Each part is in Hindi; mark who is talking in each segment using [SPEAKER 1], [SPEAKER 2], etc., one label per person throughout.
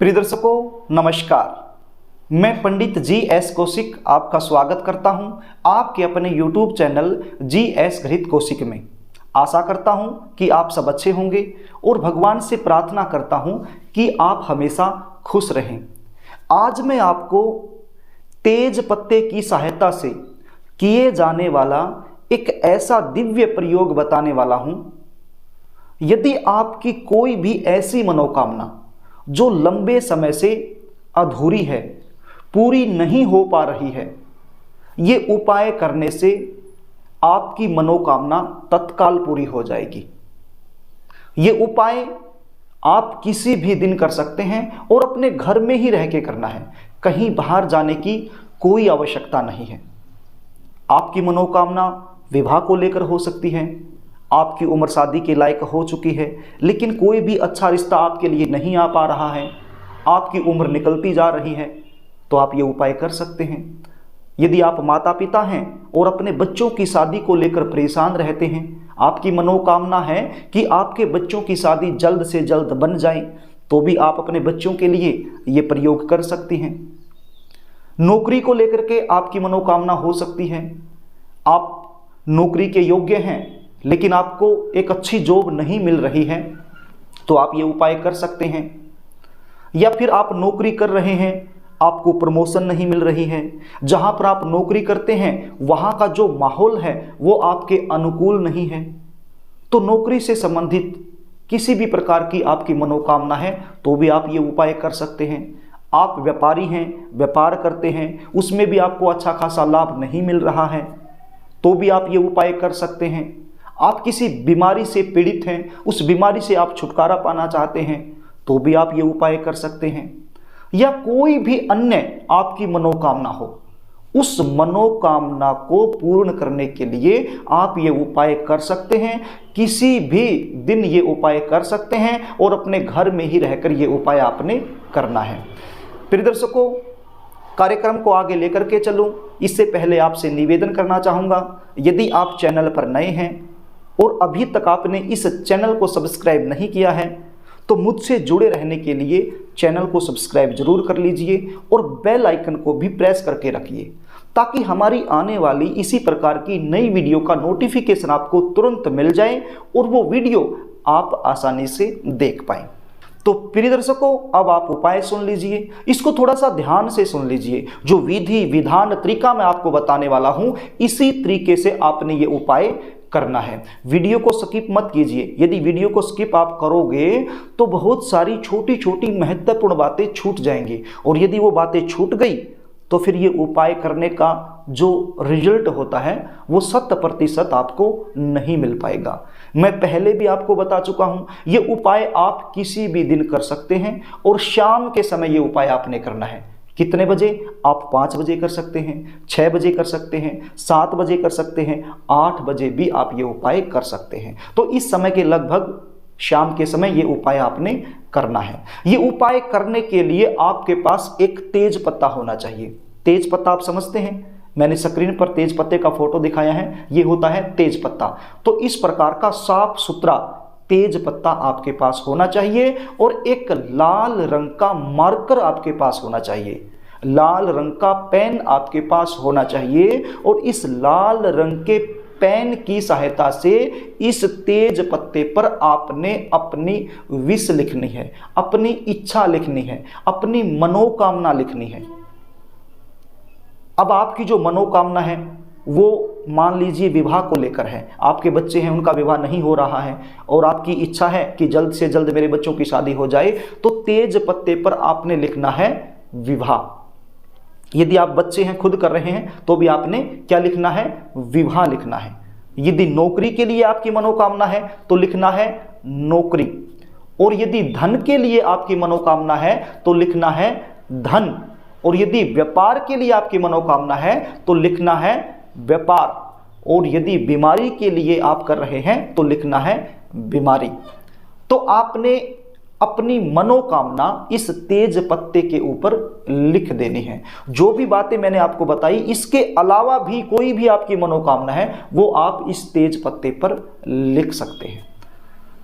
[SPEAKER 1] प्रिय दर्शकों नमस्कार। मैं पंडित जी.एस. कौशिक आपका स्वागत करता हूं आपके अपने YouTube चैनल जी.एस. गणित कौशिक में। आशा करता हूं कि आप सब अच्छे होंगे और भगवान से प्रार्थना करता हूं कि आप हमेशा खुश रहें। आज मैं आपको तेज पत्ते की सहायता से किए जाने वाला एक ऐसा दिव्य प्रयोग बताने वाला हूं। यदि आपकी कोई भी ऐसी मनोकामना जो लंबे समय से अधूरी है, पूरी नहीं हो पा रही है, ये उपाय करने से आपकी मनोकामना तत्काल पूरी हो जाएगी। ये उपाय आप किसी भी दिन कर सकते हैं और अपने घर में ही रह के करना है, कहीं बाहर जाने की कोई आवश्यकता नहीं है। आपकी मनोकामना विवाह को लेकर हो सकती है, आपकी उम्र शादी के लायक हो चुकी है लेकिन कोई भी अच्छा रिश्ता आपके लिए नहीं आ पा रहा है, आपकी उम्र निकलती जा रही है, तो आप ये उपाय कर सकते हैं। यदि आप माता पिता हैं और अपने बच्चों की शादी को लेकर परेशान रहते हैं, आपकी मनोकामना है कि आपके बच्चों की शादी जल्द से जल्द बन जाए, तो भी आप अपने बच्चों के लिए ये प्रयोग कर सकती हैं। नौकरी को लेकर के आपकी मनोकामना हो सकती है, आप नौकरी के योग्य हैं लेकिन आपको एक अच्छी जॉब नहीं मिल रही है, तो आप ये उपाय कर सकते हैं। या फिर आप नौकरी कर रहे हैं, आपको प्रमोशन नहीं मिल रही है, जहां पर आप नौकरी करते हैं वहां का जो माहौल है वो आपके अनुकूल नहीं है, तो नौकरी से संबंधित किसी भी प्रकार की आपकी मनोकामना है तो भी आप ये उपाय कर सकते हैं। आप व्यापारी हैं, व्यापार करते हैं, उसमें भी आपको अच्छा खासा लाभ नहीं मिल रहा है, तो भी आप ये उपाय कर सकते हैं। आप किसी बीमारी से पीड़ित हैं, उस बीमारी से आप छुटकारा पाना चाहते हैं, तो भी आप ये उपाय कर सकते हैं। या कोई भी अन्य आपकी मनोकामना हो, उस मनोकामना को पूर्ण करने के लिए आप ये उपाय कर सकते हैं। किसी भी दिन ये उपाय कर सकते हैं और अपने घर में ही रहकर ये उपाय आपने करना है। प्रिय दर्शकों, कार्यक्रम को आगे लेकर के चलूं, इससे पहले आपसे निवेदन करना चाहूँगा, यदि आप चैनल पर नए हैं और अभी तक आपने इस चैनल को सब्सक्राइब नहीं किया है तो मुझसे जुड़े रहने के लिए चैनल को सब्सक्राइब जरूर कर लीजिए और बेल आइकन को भी प्रेस करके रखिए, ताकि हमारी आने वाली इसी प्रकार की नई वीडियो का नोटिफिकेशन आपको तुरंत मिल जाए और वो वीडियो आप आसानी से देख पाएं। तो प्रिय दर्शकों, अब आप उपाय सुन लीजिए, इसको थोड़ा सा ध्यान से सुन लीजिए। जो विधि विधान तरीका मैं आपको बताने वाला हूं, इसी तरीके से आपने ये उपाय करना है। वीडियो को स्किप मत कीजिए। यदि वीडियो को स्किप आप करोगे तो बहुत सारी छोटी छोटी महत्वपूर्ण बातें छूट जाएंगी, और यदि वो बातें छूट गई तो फिर ये उपाय करने का जो रिजल्ट होता है वो 100% आपको नहीं मिल पाएगा। मैं पहले भी आपको बता चुका हूं, ये उपाय आप किसी भी दिन कर सकते हैं और शाम के समय ये उपाय आपने करना है। कितने बजे? आप 5 बजे कर सकते हैं, 6 बजे कर सकते हैं, 7 बजे कर सकते हैं, 8 बजे भी आप ये उपाय कर सकते हैं। तो इस समय के लगभग शाम के समय ये उपाय आपने करना है। ये उपाय करने के लिए आपके पास एक तेज पत्ता होना चाहिए। तेज पत्ता आप समझते हैं, मैंने स्क्रीन पर तेज पत्ते का फोटो दिखाया है, ये होता है तेज पत्ता। तो इस प्रकार का साफ सुथरा तेज पत्ता आपके पास होना चाहिए और एक लाल रंग का मार्कर आपके पास होना चाहिए, लाल रंग का पेन आपके पास होना चाहिए, और इस लाल रंग के पेन की सहायता से इस तेज पत्ते पर आपने अपनी विश लिखनी है, अपनी इच्छा लिखनी है, अपनी मनोकामना लिखनी है। अब आपकी जो मनोकामना है वो मान लीजिए विवाह को लेकर है, आपके बच्चे हैं, उनका विवाह नहीं हो रहा है और आपकी इच्छा है कि जल्द से जल्द मेरे बच्चों की शादी हो जाए, तो तेज पत्ते पर आपने लिखना है विवाह। यदि आप बच्चे हैं, खुद कर रहे हैं, तो भी आपने क्या लिखना है? विवाह लिखना है। यदि नौकरी के लिए आपकी मनोकामना है तो लिखना है नौकरी, और यदि धन के लिए आपकी मनोकामना है तो लिखना है धन, और यदि व्यापार के लिए आपकी मनोकामना है तो लिखना है व्यापार, और यदि बीमारी के लिए आप कर रहे हैं तो लिखना है बीमारी। तो आपने अपनी मनोकामना इस तेज पत्ते के ऊपर लिख देनी है। जो भी बातें मैंने आपको बताई, इसके अलावा भी कोई भी आपकी मनोकामना है वो आप इस तेज पत्ते पर लिख सकते हैं।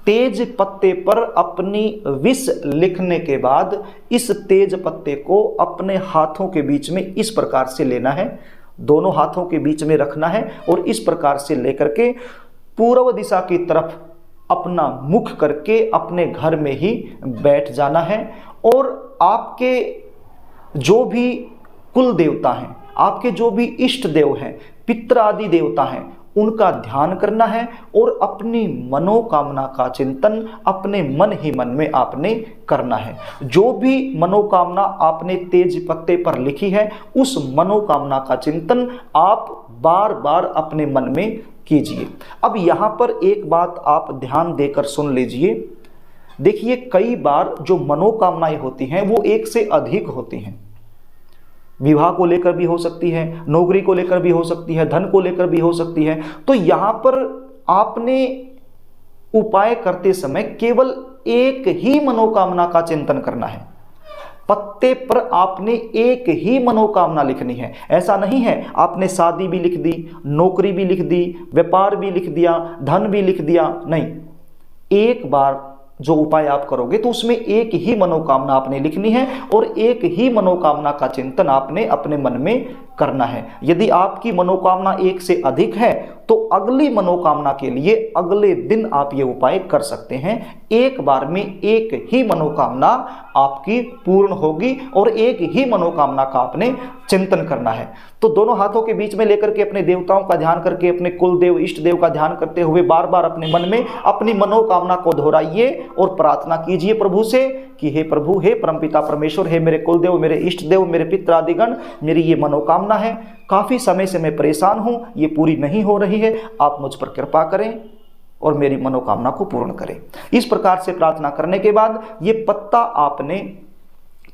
[SPEAKER 1] तेज पत्ते पर अपनी विष लिखने के बाद इस तेज पत्ते को अपने हाथों के बीच में इस प्रकार से लेना है, दोनों हाथों के बीच में रखना है और इस प्रकार से लेकर के पूर्व दिशा की तरफ अपना मुख करके अपने घर में ही बैठ जाना है। और आपके जो भी कुल देवता हैं, आपके जो भी इष्ट देव हैं, पितृ आदि देवता हैं, उनका ध्यान करना है और अपनी मनोकामना का चिंतन अपने मन ही मन में आपने करना है। जो भी मनोकामना आपने तेज पत्ते पर लिखी है उस मनोकामना का चिंतन आप बार बार अपने मन में कीजिए। अब यहाँ पर एक बात आप ध्यान देकर सुन लीजिए। देखिए, कई बार जो मनोकामनाएं होती हैं वो एक से अधिक होती हैं। विवाह को लेकर भी हो सकती है, नौकरी को लेकर भी हो सकती है, धन को लेकर भी हो सकती है। तो यहाँ पर आपने उपाय करते समय केवल एक ही मनोकामना का चिंतन करना है। पत्ते पर आपने एक ही मनोकामना लिखनी है। ऐसा नहीं है आपने शादी भी लिख दी, नौकरी भी लिख दी, व्यापार भी लिख दिया, धन भी लिख दिया, नहीं। एक बार जो उपाय आप करोगे तो उसमें एक ही मनोकामना आपने लिखनी है और एक ही मनोकामना का चिंतन आपने अपने मन में करना है। यदि आपकी मनोकामना एक से अधिक है तो अगली मनोकामना के लिए अगले दिन आप ये उपाय कर सकते हैं। एक बार में एक ही मनोकामना आपकी पूर्ण होगी और एक ही मनोकामना का आपने चिंतन करना है। तो दोनों हाथों के बीच में लेकर के अपने देवताओं का ध्यान करके, अपने कुल देव इष्ट देव का ध्यान करते हुए बार बार अपने मन में अपनी मनोकामना को दोहराइए और प्रार्थना कीजिए प्रभु से कि हे प्रभु, हे परमपिता परमेश्वर, हे मेरे कुल देव, मेरे इष्ट देव, मेरे पितृ आदिगण, मेरी ये मनोकामना है, काफी समय से मैं परेशान हूं, ये पूरी नहीं हो रही है, आप मुझ पर कृपा करें और मेरी मनोकामना को पूर्ण करें। इस प्रकार से प्रार्थना करने के बाद ये पत्ता आपने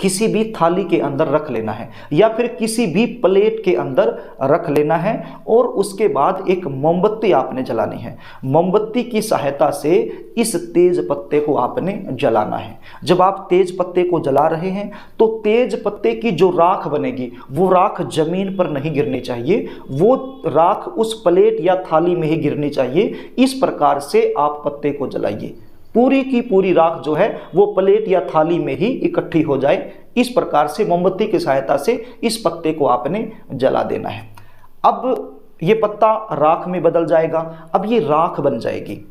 [SPEAKER 1] किसी भी थाली के अंदर रख लेना है या फिर किसी भी प्लेट के अंदर रख लेना है और उसके बाद एक मोमबत्ती आपने जलानी है। मोमबत्ती की सहायता से इस तेज पत्ते को आपने जलाना है। जब आप तेज पत्ते को जला रहे हैं तो तेज पत्ते की जो राख बनेगी वो राख जमीन पर नहीं गिरनी चाहिए, वो राख उस प्लेट या थाली में ही गिरनी चाहिए। इस प्रकार से आप पत्ते को जलाइए, पूरी की पूरी राख जो है वो प्लेट या थाली में ही इकट्ठी हो जाए। इस प्रकार से मोमबत्ती की सहायता से इस पत्ते को आपने जला देना है। अब ये पत्ता राख में बदल जाएगा, अब ये राख बन जाएगी।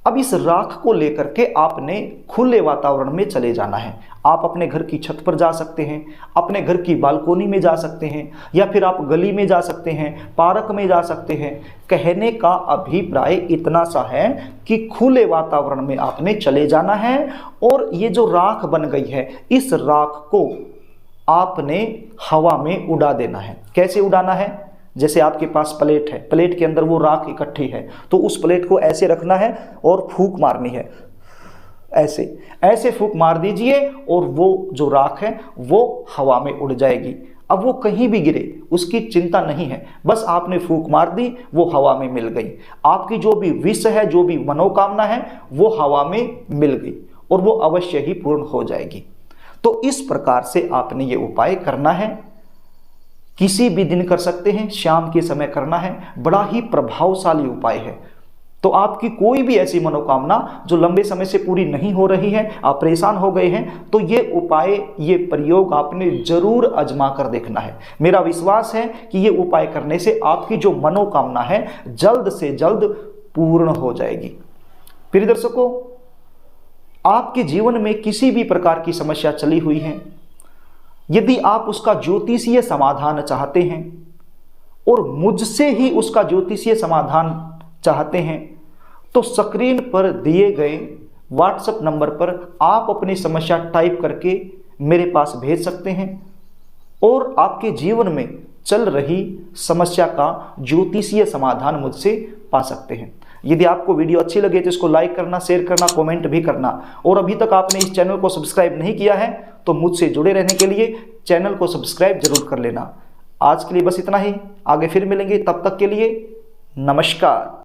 [SPEAKER 1] अब इस राख को लेकर के आपने खुले वातावरण में चले जाना है। आप अपने घर की छत पर जा सकते हैं, अपने घर की बालकोनी में जा सकते हैं या फिर आप गली में जा सकते हैं, पार्क में जा सकते हैं। कहने का अभिप्राय इतना सा है कि खुले वातावरण में आपने चले जाना है और ये जो राख बन गई है इस राख को आपने हवा में उड़ा देना है। कैसे उड़ाना है? जैसे आपके पास प्लेट है, प्लेट के अंदर वो राख इकट्ठी है तो उस प्लेट को ऐसे रखना है और फूंक मारनी है। ऐसे ऐसे फूंक मार दीजिए और वो जो राख है वो हवा में उड़ जाएगी। अब वो कहीं भी गिरे उसकी चिंता नहीं है, बस आपने फूंक मार दी, वो हवा में मिल गई। आपकी जो भी विश है, जो भी मनोकामना है वो हवा में मिल गई और वो अवश्य ही पूर्ण हो जाएगी। तो इस प्रकार से आपने ये उपाय करना है। किसी भी दिन कर सकते हैं, शाम के समय करना है। बड़ा ही प्रभावशाली उपाय है। तो आपकी कोई भी ऐसी मनोकामना जो लंबे समय से पूरी नहीं हो रही है, आप परेशान हो गए हैं, तो ये उपाय, ये प्रयोग आपने जरूर आजमा कर देखना है। मेरा विश्वास है कि ये उपाय करने से आपकी जो मनोकामना है जल्द से जल्द पूर्ण हो जाएगी। प्रिय दर्शकों, आपके जीवन में किसी भी प्रकार की समस्या चली हुई है, यदि आप उसका ज्योतिषीय समाधान चाहते हैं और मुझसे ही उसका ज्योतिषीय समाधान चाहते हैं तो स्क्रीन पर दिए गए व्हाट्सएप नंबर पर आप अपनी समस्या टाइप करके मेरे पास भेज सकते हैं और आपके जीवन में चल रही समस्या का ज्योतिषीय समाधान मुझसे पा सकते हैं। यदि आपको वीडियो अच्छी लगे तो इसको लाइक करना, शेयर करना, कमेंट भी करना और अभी तक आपने इस चैनल को सब्सक्राइब नहीं किया है तो मुझसे जुड़े रहने के लिए चैनल को सब्सक्राइब जरूर कर लेना। आज के लिए बस इतना ही, आगे फिर मिलेंगे, तब तक के लिए नमस्कार।